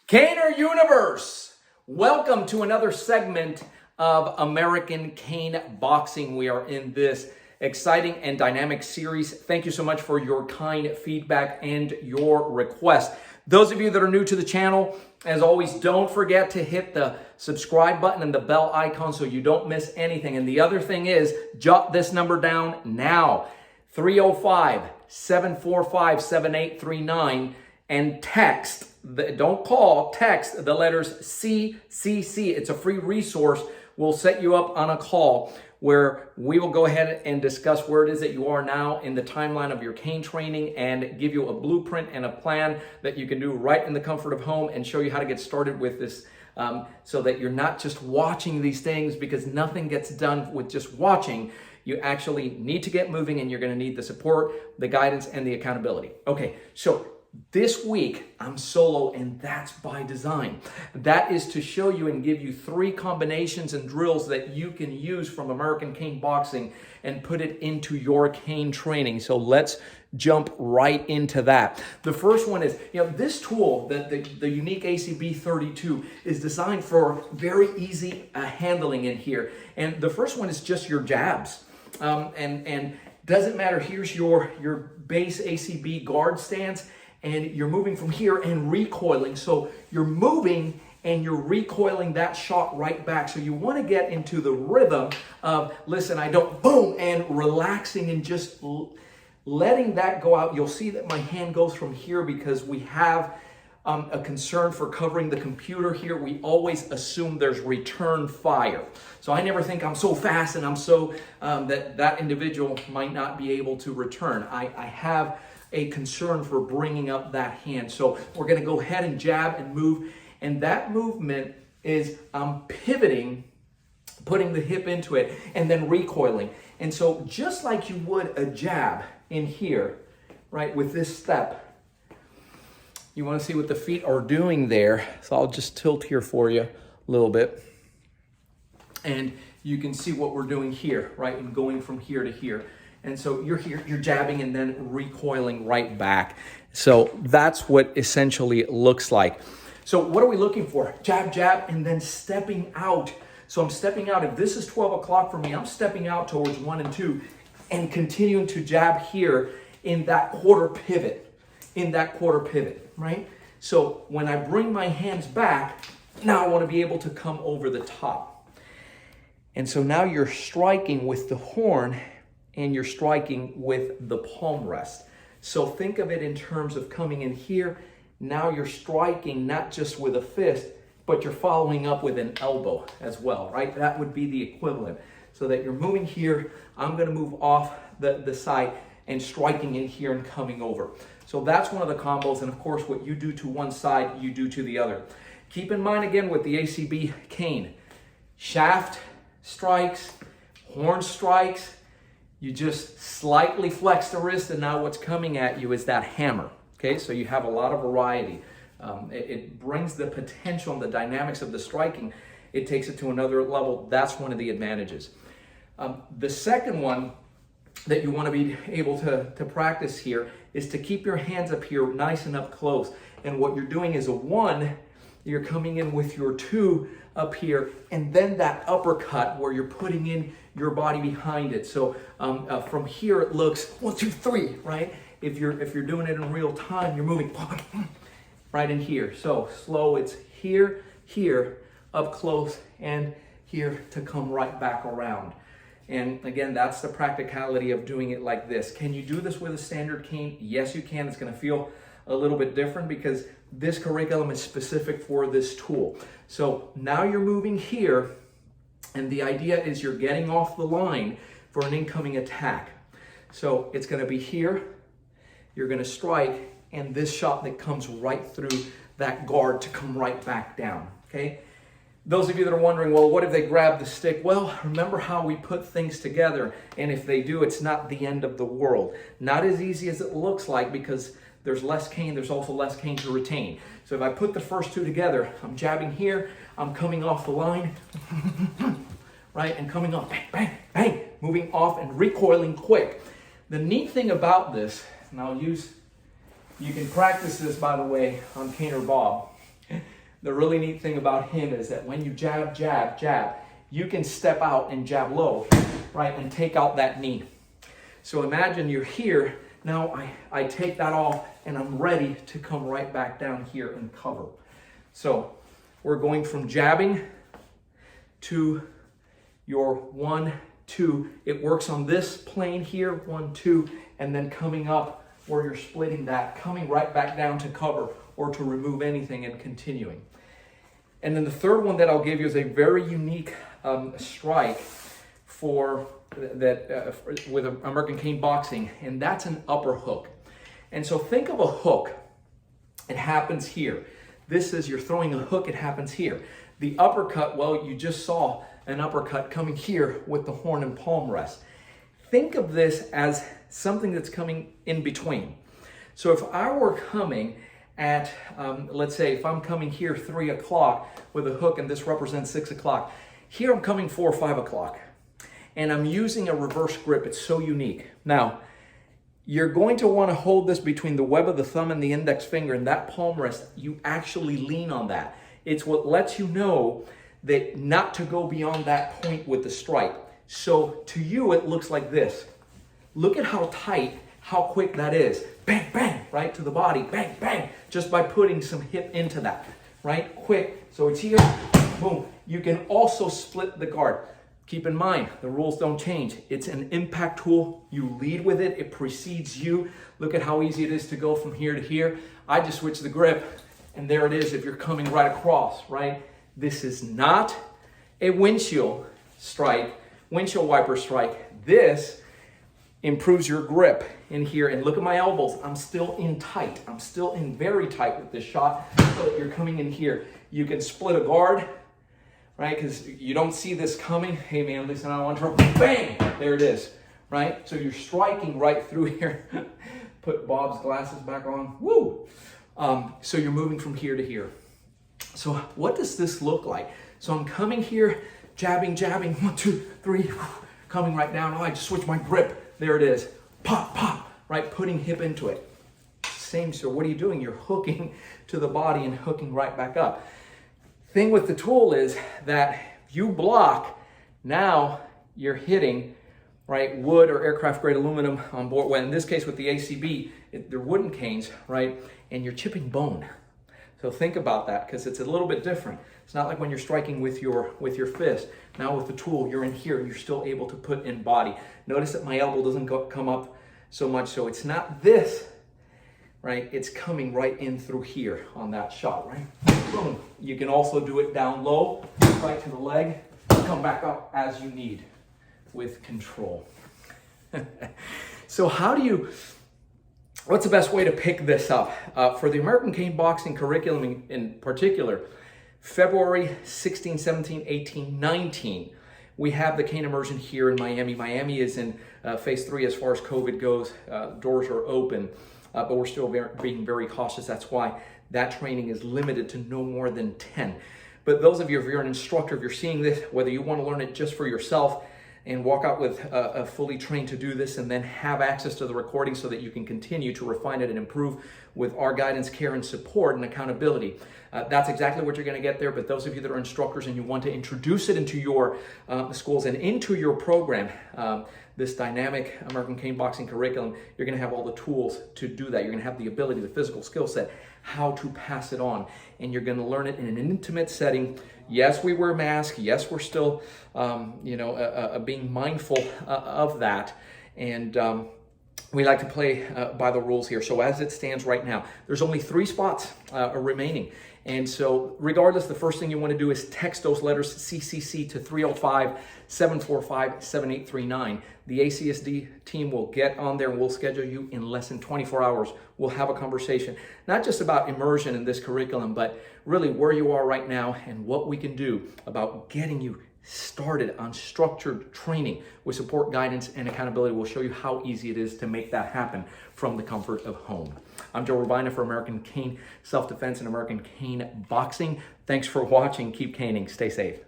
Caner Universe, welcome to another segment of American Cane Boxing. We are in this exciting and dynamic series. Thank you so much for your kind feedback and your requests. Those of you that are new to the channel, as always, don't forget to hit the subscribe button and the bell icon so you don't miss anything. And the other thing is, jot this number down now, 305-745-7839, and text. Don't call, text the letters CCC. It's a free resource. We'll set you up on a call where we will go ahead and discuss where it is that you are now in the timeline of your cane training and give you a blueprint and a plan that you can do right in the comfort of home and show you how to get started with this so that you're not just watching these things, because nothing gets done with just watching. You actually need to get moving, and you're going to need the support, the guidance, and the accountability. Okay, so this week, I'm solo, and that's by design. That is to show you and give you 3 combinations and drills that you can use from American Cane Boxing and put it into your cane training. So let's jump right into that. The first one is, this tool, the unique ACB 32, is designed for very easy handling in here. And the first one is just your jabs. And doesn't matter, here's your base ACB guard stance, and you're moving from here and recoiling. So you're moving and you're recoiling that shot right back. So you want to get into the rhythm of, listen, I don't, boom, and relaxing and just letting that go out. You'll see that my hand goes from here because we have a concern for covering the computer here. We always assume there's return fire. So I never think I'm so fast and I'm so that individual might not be able to return. I have a concern for bringing up that hand. So we're going to go ahead and jab and move. And that movement is pivoting, putting the hip into it, and then recoiling. And so just like you would a jab in here, right, with this step, you want to see what the feet are doing there. So I'll just tilt here for you a little bit. And you can see what we're doing here, right, and going from here to here. And so you're here, you're jabbing and then recoiling right back. So that's what essentially it looks like. So what are we looking for? Jab, jab, and then stepping out. So I'm stepping out. If this is 12 o'clock for me, I'm stepping out towards 1 and 2 and continuing to jab here in that quarter pivot, right? So when I bring my hands back, now I want to be able to come over the top. And so now you're striking with the horn and you're striking with the palm rest. So think of it in terms of coming in here. Now you're striking not just with a fist, but you're following up with an elbow as well, right? That would be the equivalent. So that you're moving here, I'm gonna move off the side and striking in here and coming over. So that's one of the combos, and of course what you do to one side, you do to the other. Keep in mind again with the ACB cane, shaft strikes, horn strikes, you just slightly flex the wrist, and now what's coming at you is that hammer. Okay, so you have a lot of variety. It brings the potential and the dynamics of the striking. It takes it to another level. That's one of the advantages. The second one that you want to be able to practice here is to keep your hands up here nice and up close. And what you're doing is a 1, you're coming in with your 2 up here, and then that uppercut where you're putting in your body behind it. So from here it looks 1, 2, 3, right? If you're doing it in real time, you're moving right in here. So slow, it's here, here, up close, and here to come right back around. And again, that's the practicality of doing it like this. Can you do this with a standard cane? Yes, you can. It's going to feel a little bit different because this curriculum is specific for this tool. So now you're moving here, and the idea is you're getting off the line for an incoming attack. So it's going to be here, you're going to strike, and this shot that comes right through that guard to come right back down, okay? Those of you that are wondering, well, what if they grab the stick? Well, remember how we put things together, and if they do, it's not the end of the world. Not as easy as it looks like, because there's less cane, there's also less cane to retain. So if I put the first 2 together, I'm jabbing here, I'm coming off the line, right, and coming off, bang, bang, bang, moving off and recoiling quick. The neat thing about this, and you can practice this, by the way, on Caner Bob, The really neat thing about him is that when you jab, jab, jab, you can step out and jab low, right, and take out that knee. So imagine you're here. Now I take that off and I'm ready to come right back down here and cover. So we're going from jabbing to your 1, 2. It works on this plane here, 1, 2, and then coming up where you're splitting that, coming right back down to cover or to remove anything and continuing. And then the third one that I'll give you is a very unique strike for that with American cane boxing, and that's an upper hook. And so think of a hook. It happens here. This is you're throwing a hook. It happens here. The uppercut, well, you just saw an uppercut coming here with the horn and palm rest. Think of this as something that's coming in between. So if I were coming at, let's say, if I'm coming here 3 o'clock with a hook and this represents 6 o'clock, here I'm coming 4 or 5 o'clock. And I'm using a reverse grip. It's so unique. Now, you're going to want to hold this between the web of the thumb and the index finger, and that palm rest, you actually lean on that. It's what lets you know that not to go beyond that point with the strike. So to you, it looks like this. Look at how tight, how quick that is. Bang, bang, right to the body, bang, bang, just by putting some hip into that, right? Quick, so it's here, boom. You can also split the guard. Keep in mind, the rules don't change. It's an impact tool. You lead with it. It precedes you. Look at how easy it is to go from here to here. I just switch the grip, and there it is if you're coming right across, right? This is not a windshield strike, windshield wiper strike. This improves your grip in here. And look at my elbows. I'm still in tight. I'm still in very tight with this shot. So you're coming in here. You can split a guard, right? Because you don't see this coming. Hey man, listen, I don't want to throw. Bang! There it is, right? So you're striking right through here. Put Bob's glasses back on. Woo! So you're moving from here to here. So what does this look like? So I'm coming here, jabbing, jabbing, 1, 2, 3, coming right down. Oh, I just switch my grip. There it is. Pop, pop, right? Putting hip into it. Same, so what are you doing? You're hooking to the body and hooking right back up. Thing with the tool is that you block, now you're hitting, right, wood or aircraft grade aluminum on board. Well, in this case with the ACB, they're wooden canes, right? And you're chipping bone. So think about that, because it's a little bit different. It's not like when you're striking with your fist. Now with the tool, you're in here and you're still able to put in body. Notice that my elbow doesn't come up so much, so it's not this, right? It's coming right in through here on that shot, right? Boom. You can also do it down low, right to the leg, come back up as you need with control. So what's the best way to pick this up? For the American Cane Boxing curriculum in particular, February 16, 17, 18, 19, we have the cane immersion here in Miami. Miami is in phase 3 as far as COVID goes. Doors are open, but we're still being very cautious. That's why that training is limited to no more than 10. But those of you, if you're an instructor, if you're seeing this, whether you want to learn it just for yourself and walk out with a fully trained to do this and then have access to the recording so that you can continue to refine it and improve with our guidance, care, and support and accountability. That's exactly what you're going to get there. But those of you that are instructors and you want to introduce it into your schools and into your program, this dynamic American Cane Boxing curriculum, you're going to have all the tools to do that. You're going to have the ability, the physical skill set, how to pass it on. And you're going to learn it in an intimate setting. Yes, we wear masks. Yes, we're still, being mindful of that. And we like to play by the rules here. So as it stands right now, there's only 3 spots remaining. And so regardless, the first thing you want to do is text those letters CCC to 305-745-7839. The ACSD team will get on there and we'll schedule you in less than 24 hours. We'll have a conversation, not just about immersion in this curriculum, but really where you are right now and what we can do about getting you started on structured training with support, guidance, and accountability. We'll show you how easy it is to make that happen from the comfort of home. I'm Joe Robaina for American Cane Self-Defense and American Cane Boxing. Thanks for watching. Keep caning. Stay safe.